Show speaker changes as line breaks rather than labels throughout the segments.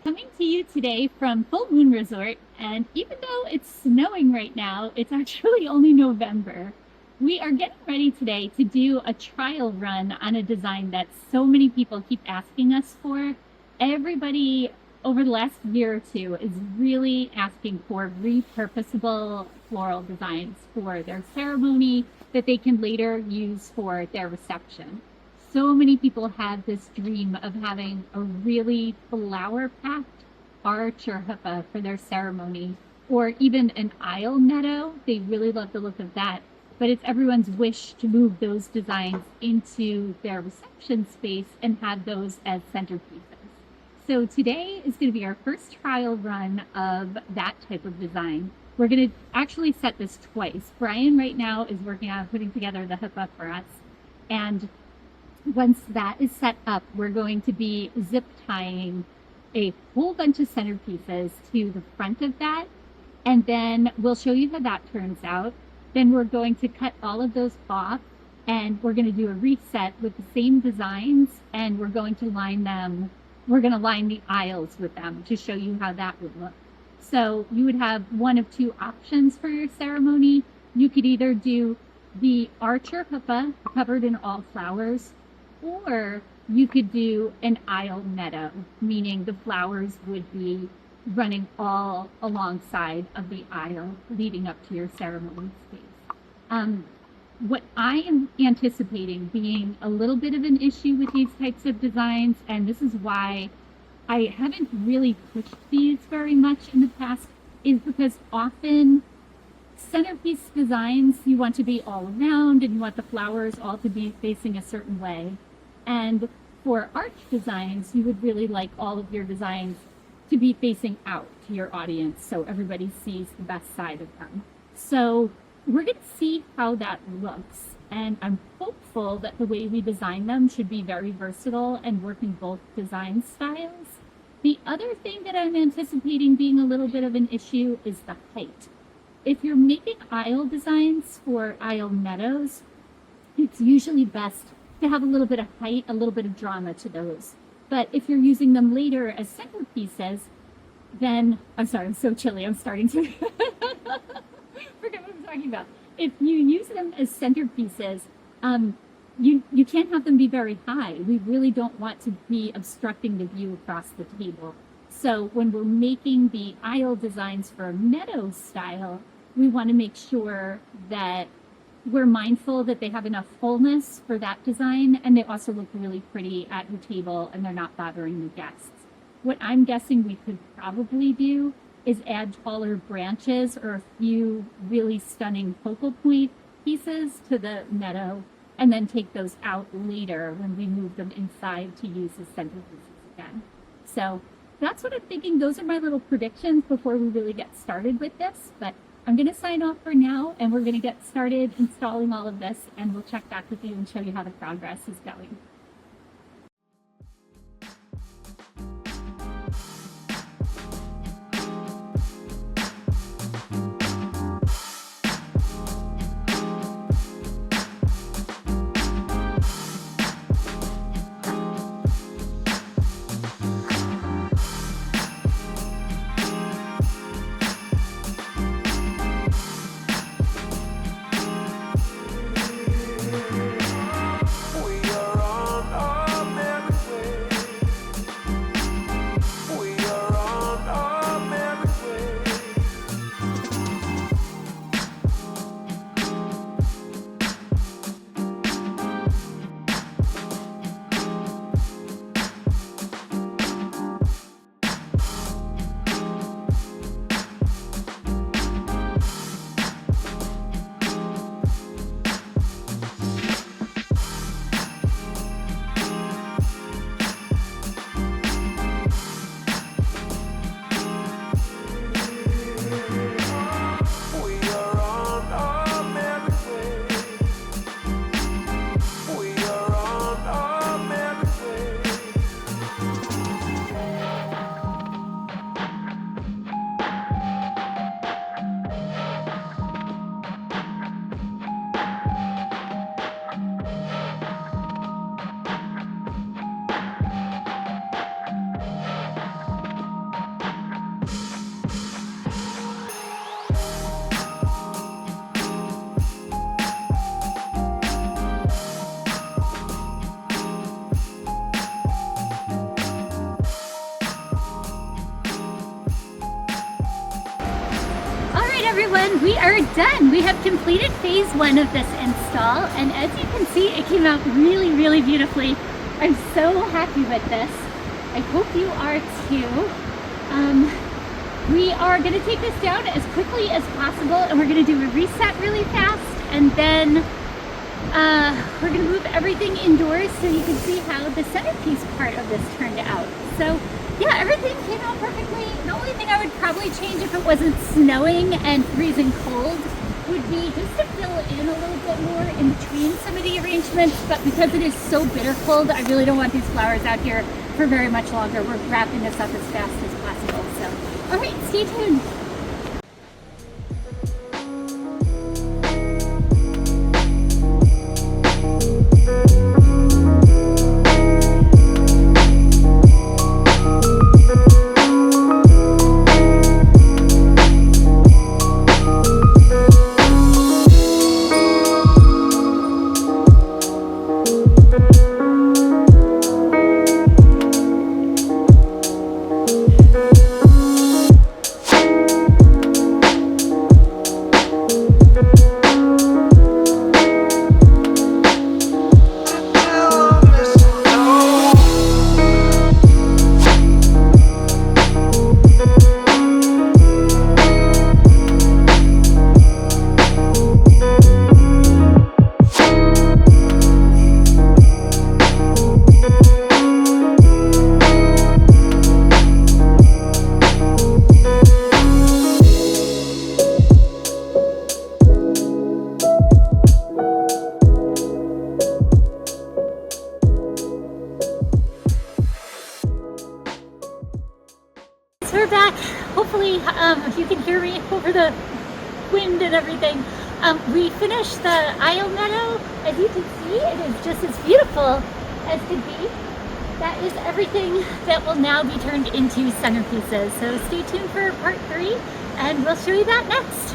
Coming to you today from Full Moon Resort, and even though it's snowing right now, it's actually only November. We are getting ready today to do a trial run on a design that so many people keep asking us for. Everybody over the last year or two is really asking for repurposable floral designs for their ceremony that they can later use for their reception. So many people have this dream of having a really flower-packed arch or huppah for their ceremony, or even an aisle meadow. They really love the look of that. But it's everyone's wish to move those designs into their reception space and have those as centerpieces. So today is going to be our first trial run of that type of design. We're going to actually set this twice. Brian right now is working on putting together the huppah for us. And once that is set up, we're going to be zip tying a whole bunch of centerpieces to the front of that. And then we'll show you how that turns out. Then we're going to cut all of those off and we're going to do a reset with the same designs, and we're going to line them. We're going to line the aisles with them to show you how that would look. So you would have one of two options for your ceremony. You could either do the archer huppah covered in all flowers, or you could do an aisle meadow, meaning the flowers would be running all alongside of the aisle leading up to your ceremony space. What I am anticipating being a little bit of an issue with these types of designs, and this is why I haven't really pushed these very much in the past, is because often centerpiece designs, you want to be all around and you want the flowers all to be facing a certain way. And for arch designs, you would really like all of your designs to be facing out to your audience so everybody sees the best side of them. So we're going to see how that looks. And I'm hopeful that the way we design them should be very versatile and work in both design styles. The other thing that I'm anticipating being a little bit of an issue is the height. If you're making aisle designs for aisle meadows, it's usually best to have a little bit of height, a little bit of drama to those. But if you're using them later as centerpieces, then, I'm sorry, I'm so chilly, I'm starting to forget what I'm talking about. If you use them as centerpieces, you can't have them be very high. We really don't want to be obstructing the view across the table. So when we're making the aisle designs for a meadow style, we want to make sure that we're mindful that they have enough fullness for that design, and they also look really pretty at your table and they're not bothering the guests. What I'm guessing we could probably do is add taller branches or a few really stunning focal point pieces to the meadow, and then take those out later when we move them inside to use as centerpieces again. So that's what I'm thinking. Those are my little predictions before we really get started with this, but I'm going to sign off for now, and we're going to get started installing all of this, and we'll check back with you and show you how the progress is going.
We are on
And we are done. We have completed phase 1 of this install, and as you can see, it came out really, really beautifully. I'm so happy with this. I hope you are too. We are going to take this down as quickly as possible, and we're going to do a reset really fast, and then we're going to move everything indoors so you can see how the centerpiece part of this turned out. So yeah, everything came out perfectly. The only thing I would probably change if it wasn't snowing and freezing cold would be just to fill in a little bit more in between some of the arrangements, but because it is so bitter cold, I really don't want these flowers out here for very much longer. We're wrapping this up as fast as possible. So, all right, stay tuned. We're back. Hopefully you can hear me over the wind and everything. We finished the aisle meadow. As you can see, it is just as beautiful as could be. That is everything that will now be turned into centerpieces. So stay tuned for part 3 and we'll show you that next.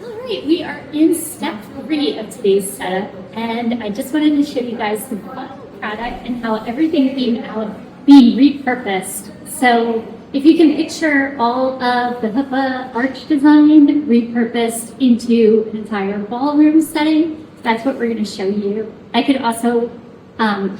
Alright, we are in step 3 of today's setup, and I just wanted to show you guys the final product and how everything came out being repurposed. So if you can picture all of the hoopah arch design repurposed into an entire ballroom setting, that's what we're going to show you. I could also,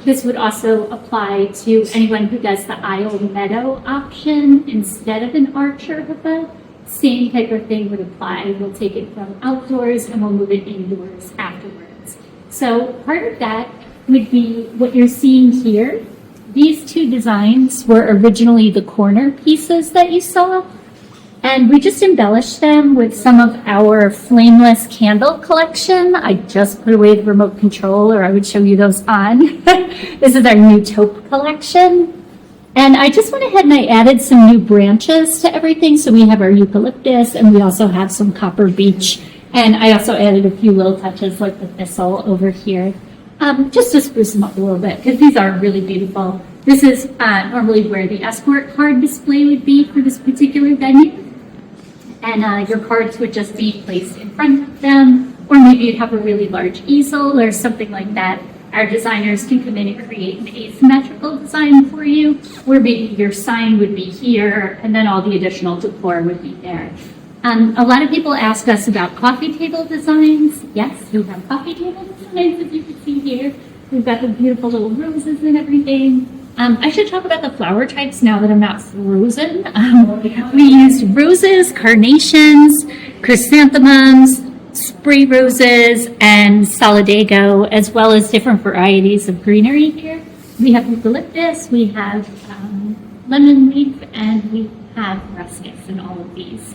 this would also apply to anyone who does the aisle meadow option instead of an arch or hoopah. Same type of thing would apply. We'll take it from outdoors and we'll move it indoors afterwards. So part of that would be what you're seeing here. These two designs were originally the corner pieces that you saw, and we just embellished them with some of our flameless candle collection. I just put away the remote control, or I would show you those on. This is our new taupe collection. And I just went ahead and I added some new branches to everything. So we have our eucalyptus, and we also have some copper beech. And I also added a few little touches like the thistle over here, just to spruce them up a little bit, because these are really beautiful. This is normally where the escort card display would be for this particular venue. And your cards would just be placed in front of them, or maybe you'd have a really large easel or something like that. Our designers can come in and create an asymmetrical design for you, where maybe your sign would be here, and then all the additional decor would be there. A lot of people ask us about coffee table designs. Yes, we have coffee table designs, as you can see here. We've got the beautiful little roses and everything. I should talk about the flower types now that I'm not frozen. We used roses, carnations, chrysanthemums, spray roses, and solidago, as well as different varieties of greenery here. We have eucalyptus, we have lemon leaf, and we have ruscus in all of these.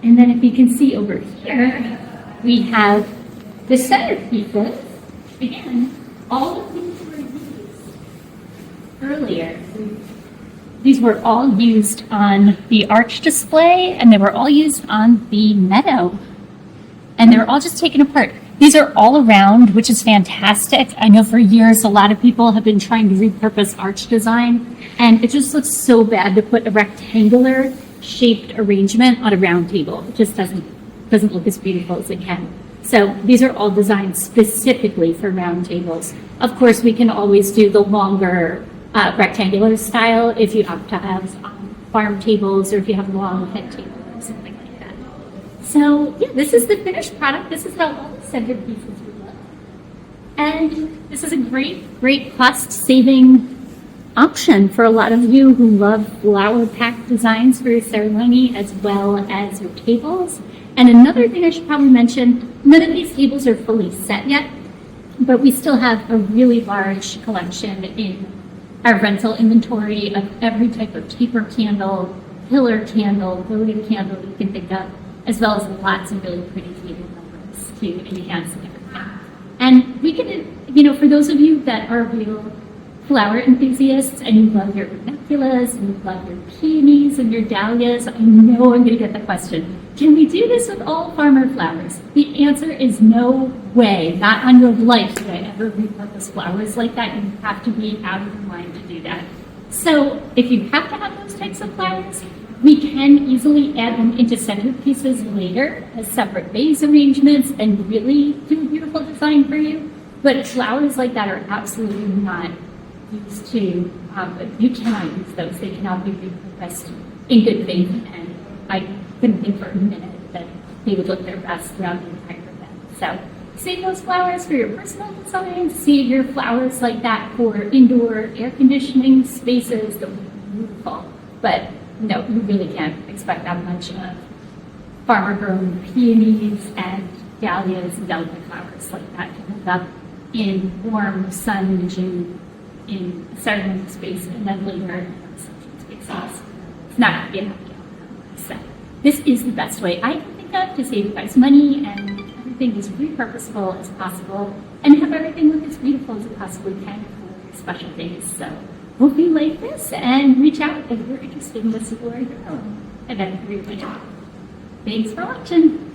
And then if you can see over here, we have the centerpieces. Again, all of these were used earlier. These were all used on the arch display, and they were all used on the meadow. And they're all just taken apart. These are all around, which is fantastic. I know for years, a lot of people have been trying to repurpose arch design, and it just looks so bad to put a rectangular shaped arrangement on a round table. It just doesn't look as beautiful as it can. So these are all designed specifically for round tables. Of course, we can always do the longer rectangular style if you opt to have farm tables, or if you have a long head table or something like that. So yeah, this is the finished product. This is how all the centerpieces would look. And this is a great cost-saving option for a lot of you who love flower-packed designs for your ceremony as well as your tables. And another thing I should probably mention, none of these tables are fully set yet, but we still have a really large collection in our rental inventory of every type of taper candle, pillar candle, votive candle you can think of, as well as lots of really pretty table numbers to enhance everything. And we can, for those of you that are real flower enthusiasts and you love your ranunculus and you love your peonies and your dahlias, I know I'm going to get the question, can we do this with all farmer flowers? The answer is no way. Not on your life would I ever repurpose flowers like that. You have to be out of your mind to do that. So if you have to have those types of flowers, we can easily add them into centerpieces later as separate vase arrangements and really do a beautiful design for you. But flowers like that are absolutely not used to, you cannot use those. They cannot be repurposed in good faith, and I couldn't think for a minute that they would look their best throughout the entire event. So save those flowers for your personal design, save your flowers like that for indoor air conditioning spaces that would be beautiful. But no, you really can't expect that much of farmer-grown peonies and dahlias and delicate flowers like that to end up in warm sun in June in a ceremony space, and then later in reception spaces. It's not going to be a happy outcome. So this is the best way I can think of to save you guys money and everything as repurposable as possible, and have everything look as beautiful as it possibly can for your special days. So hope you like this, and reach out if you're interested in this for your own event for your wedding. Thanks for watching.